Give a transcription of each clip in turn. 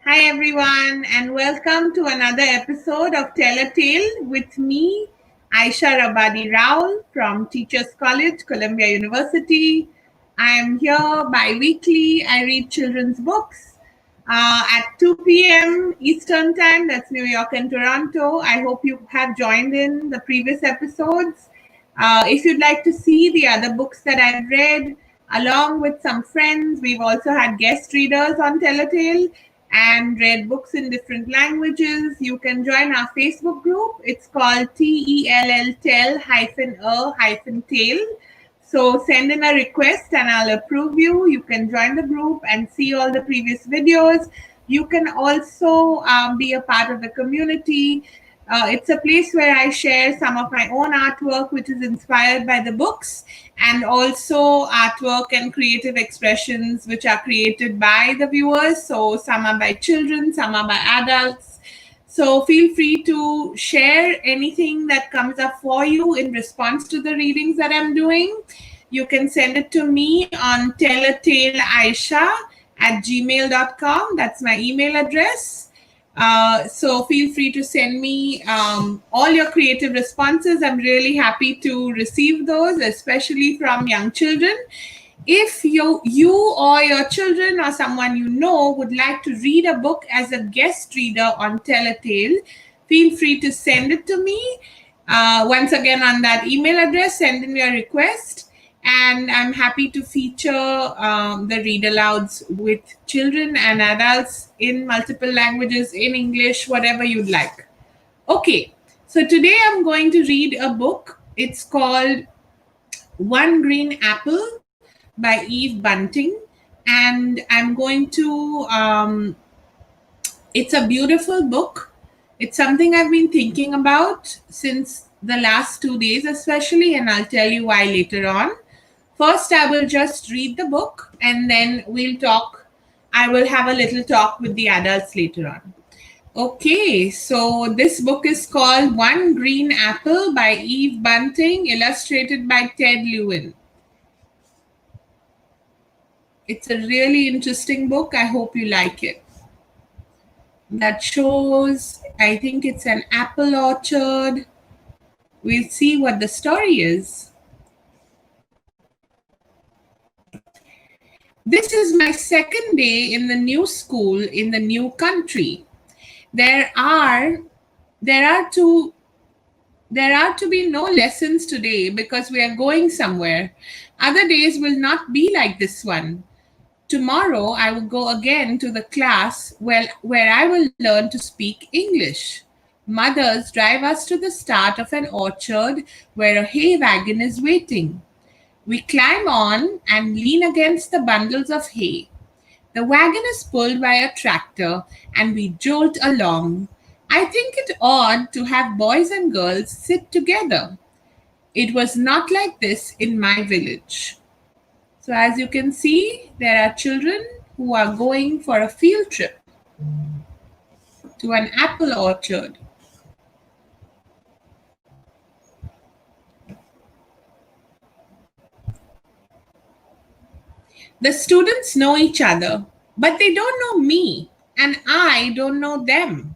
Hi everyone, and welcome to another episode of Tell a Tale with me, Ayesha Rabadi-Raol from Teachers College, Columbia University. I am here bi-weekly. I read children's books at 2 p.m. Eastern Time. That's New York and Toronto. I hope you have joined in the previous episodes. If you'd like to see the other books that I've read, along with some friends, we've also had guest readers on Telltale and read books in different languages. You can join our Facebook group. It's called TELL Tell hyphen Tale. So send in a request and I'll approve you. You can join the group and see all the previous videos. You can also be a part of the community. It's a place where I share some of my own artwork, which is inspired by the books, and also artwork and creative expressions, which are created by the viewers. So some are by children, some are by adults. So feel free to share anything that comes up for you in response to the readings that I'm doing. You can send it to me on tellataleaisha@gmail.com. That's my email address. So feel free to send me all your creative responses. I'm really happy to receive those, especially from young children. If you or your children or someone you know would like to read a book as a guest reader on Tell a Tale, feel free to send it to me. Once again, on that email address, send in your request. And I'm happy to feature the read-alouds with children and adults in multiple languages, in English, whatever you'd like. Okay, so today I'm going to read a book. It's called One Green Apple by Eve Bunting. And I'm going to, it's a beautiful book. It's something I've been thinking about since the last 2 days, especially, and I'll tell you why later on. First, I will just read the book and then we'll talk. I will have a little talk with the adults later on. Okay, so this book is called One Green Apple by Eve Bunting, illustrated by Lewin. It's a really interesting book. I hope you like it. That shows, I think it's an apple orchard. We'll see what the story is. This is my second day in the new school in the new country. There are to be no lessons today because we are going somewhere. Other days will not be like this one. Tomorrow I will go again to the class where I will learn to speak English. Mothers drive us to the start of an orchard where a hay wagon is waiting. We climb on and lean against the bundles of hay. The wagon is pulled by a tractor and we jolt along. I think it odd to have boys and girls sit together. It was not like this in my village. So as you can see, there are children who are going for a field trip to an apple orchard. The students know each other, but they don't know me, and I don't know them.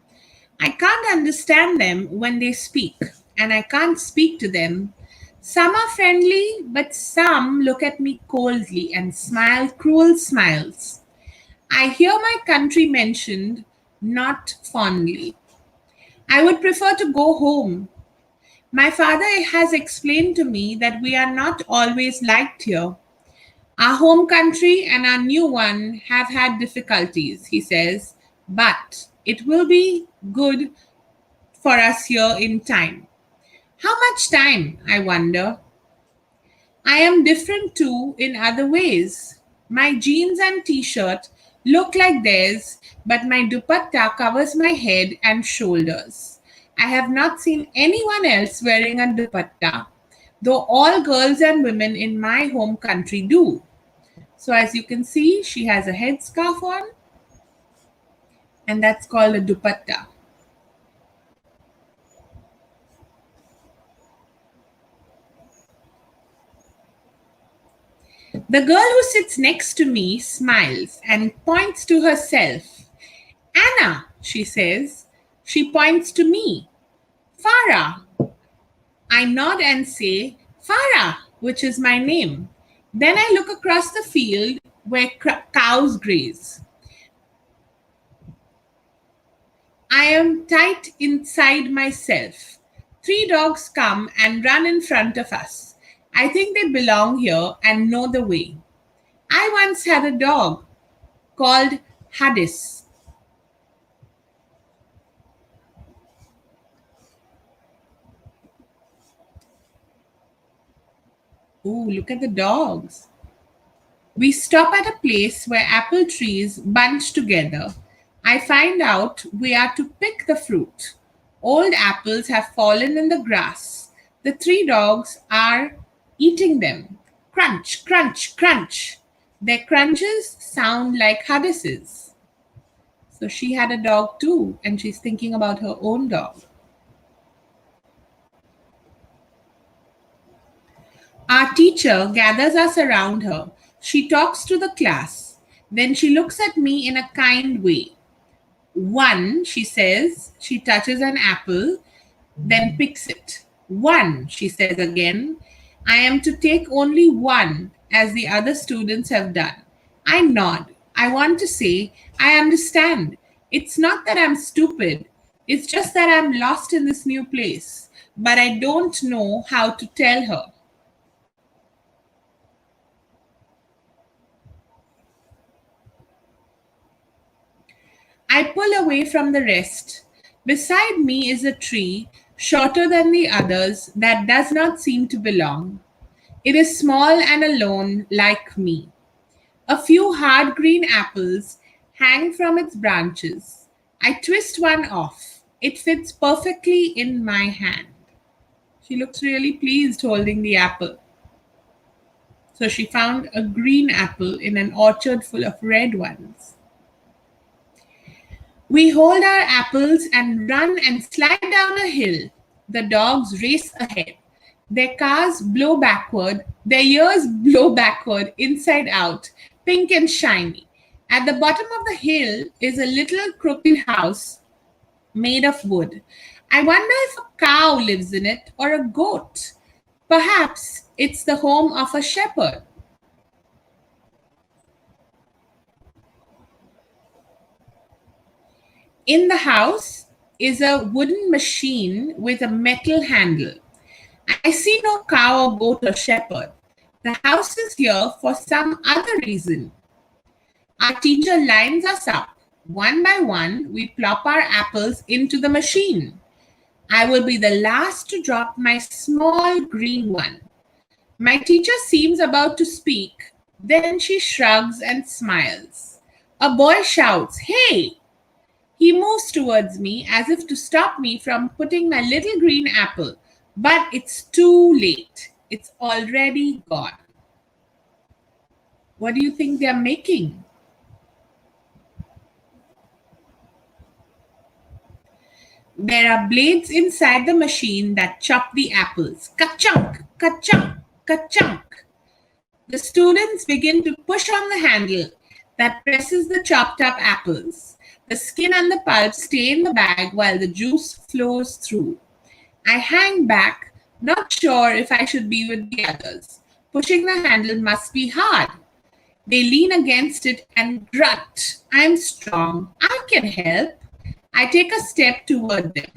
I can't understand them when they speak, and I can't speak to them. Some are friendly, but some look at me coldly and smile cruel smiles. I hear my country mentioned, not fondly. I would prefer to go home. My father has explained to me that we are not always liked here. Our home country and our new one have had difficulties, he says, but it will be good for us here in time. How much time, I wonder? I am different too in other ways. My jeans and t-shirt look like theirs, but my dupatta covers my head and shoulders. I have not seen anyone else wearing a dupatta, though all girls and women in my home country do. So as you can see, she has a headscarf on, and that's called a dupatta. The girl who sits next to me smiles and points to herself. Anna, she says. She points to me. Farah. I nod and say, Farah, which is my name. Then I look across the field where cows graze. I am tight inside myself. Three dogs come and run in front of us. I think they belong here and know the way. I once had a dog called Hadees. Ooh, look at the dogs. We stop at a place where apple trees bunch together. I find out we are to pick the fruit. Old apples have fallen in the grass. The three dogs are eating them. Crunch, crunch, crunch. Their crunches sound like Hadis's. So she had a dog too, and she's thinking about her own dog. Our teacher gathers us around her. She talks to the class. Then she looks at me in a kind way. One, she says, she touches an apple, then picks it. One, she says again. I am to take only one, as the other students have done. I nod. I want to say, I understand. It's not that I'm stupid. It's just that I'm lost in this new place. But I don't know how to tell her. I pull away from the rest. Beside me is a tree, shorter than the others, that does not seem to belong. It is small and alone, like me. A few hard green apples hang from its branches. I twist one off. It fits perfectly in my hand. She looks really pleased holding the apple. So she found a green apple in an orchard full of red ones. We hold our apples and run and slide down a hill. The dogs race ahead. Their cars blow backward, their ears blow backward, inside out, pink and shiny. At the bottom of the hill is a little crooked house made of wood. I wonder if a cow lives in it or a goat. Perhaps it's the home of a shepherd. In the house is a wooden machine with a metal handle. I see no cow or goat or shepherd. The house is here for some other reason. Our teacher lines us up. One by one, we plop our apples into the machine. I will be the last to drop my small green one. My teacher seems about to speak. Then she shrugs and smiles. A boy shouts, "Hey!" He moves towards me as if to stop me from putting my little green apple, but it's too late. It's already gone. What do you think they're making? There are blades inside the machine that chop the apples. Ka-chunk, ka-chunk, ka-chunk. The students begin to push on the handle that presses the chopped up apples. The skin and the pulp stay in the bag while the juice flows through. I hang back, not sure if I should be with the others. Pushing the handle must be hard. They lean against it and grunt. I'm strong. I can help. I take a step toward them.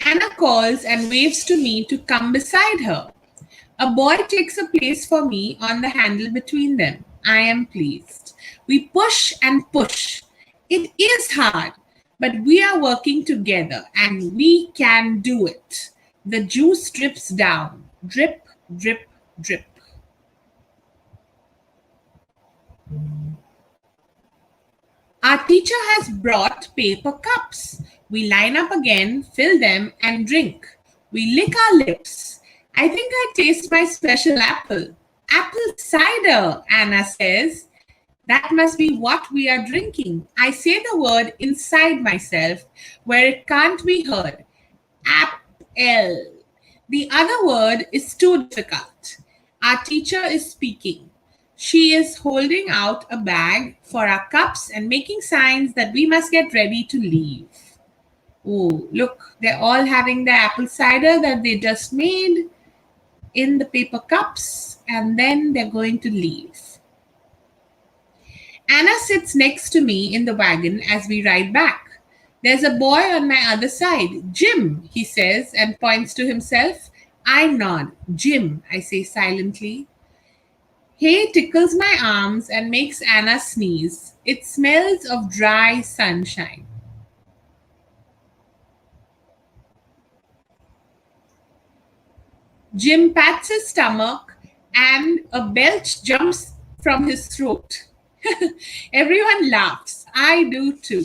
Anna calls and waves to me to come beside her. A boy takes a place for me on the handle between them. I am pleased. We push and push. It is hard, but we are working together and we can do it. The juice drips down. Drip, drip, drip. Our teacher has brought paper cups. We line up again, fill them, and drink. We lick our lips. I think I taste my special apple. Apple cider, Anna says. That must be what we are drinking. I say the word inside myself where it can't be heard. Apple. The other word is too difficult. Our teacher is speaking. She is holding out a bag for our cups and making signs that we must get ready to leave. Oh, look, they're all having the apple cider that they just made in the paper cups, and then they're going to leave. Anna sits next to me in the wagon as we ride back. There's a boy on my other side. Jim, he says, and points to himself. I nod. Jim, I say silently. Hay tickles my arms and makes Anna sneeze. It smells of dry sunshine. Jim pats his stomach and a belch jumps from his throat. Everyone laughs. I do too.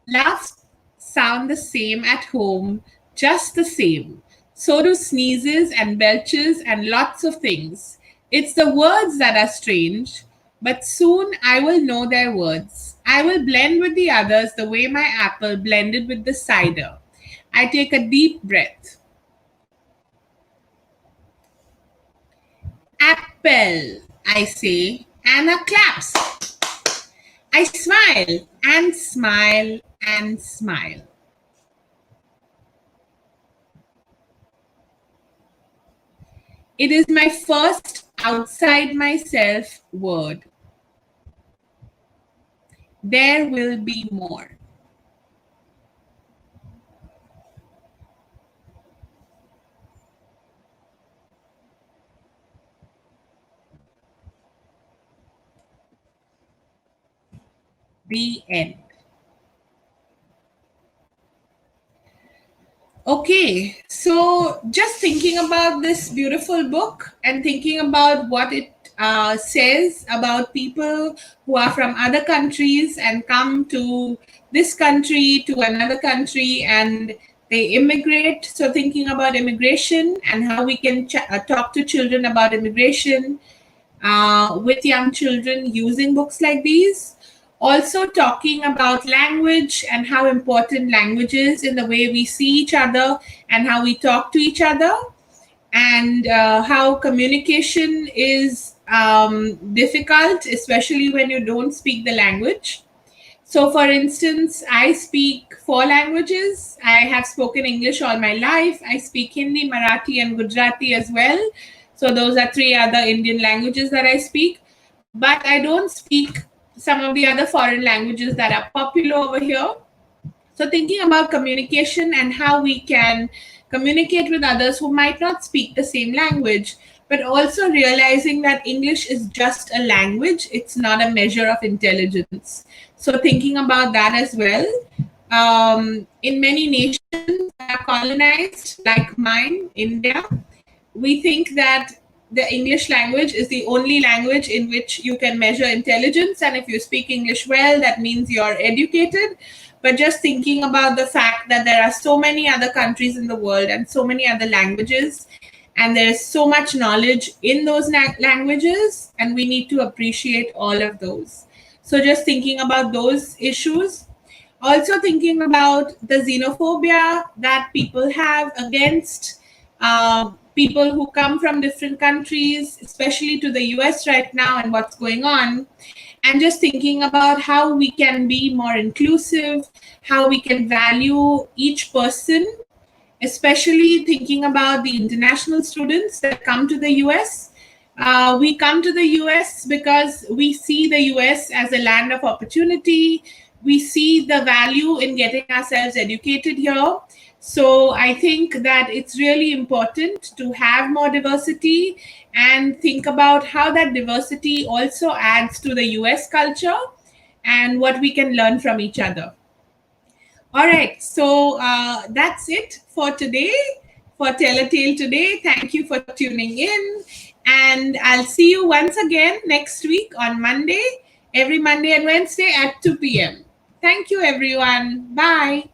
Laughs sound the same at home, just the same. So do sneezes and belches and lots of things. It's the words that are strange, but soon I will know their words. I will blend with the others the way my apple blended with the cider. I take a deep breath. Apple, I say. Anna claps. I smile and smile and smile. It is my first outside myself word. There will be more. The end. Okay, so just thinking about this beautiful book and thinking about what it says about people who are from other countries and come to this country, to another country, and they immigrate. So, thinking about immigration and how we can talk to children about immigration with young children using books like these. Also, talking about language and how important language is in the way we see each other and how we talk to each other, and how communication is difficult, especially when you don't speak the language. So, for instance, I speak four languages. I have spoken English all my life. I speak Hindi, Marathi, and Gujarati as well. So, those are three other Indian languages that I speak. But I don't speak some of the other foreign languages that are popular over here. So, thinking about communication and how we can communicate with others who might not speak the same language, but also realizing that English is just a language, it's not a measure of intelligence. So, thinking about that as well. In many nations that are colonized, like mine, India, we think that the English language is the only language in which you can measure intelligence. And if you speak English well, that means you're educated. But just thinking about the fact that there are so many other countries in the world and so many other languages, and there's so much knowledge in those languages, and we need to appreciate all of those. So, just thinking about those issues. Also, thinking about the xenophobia that people have against people who come from different countries, especially to the US right now and what's going on. And just thinking about how we can be more inclusive, how we can value each person, especially thinking about the international students that come to the US. We come to the US because we see the US as a land of opportunity. We see the value in getting ourselves educated here. So I think that it's really important to have more diversity and think about how that diversity also adds to the US culture and what we can learn from each other. All right, so that's it for today, for Tell a Tale today. Thank you for tuning in. And I'll see you once again next week on Monday, every Monday and Wednesday at 2 p.m. Thank you, everyone. Bye.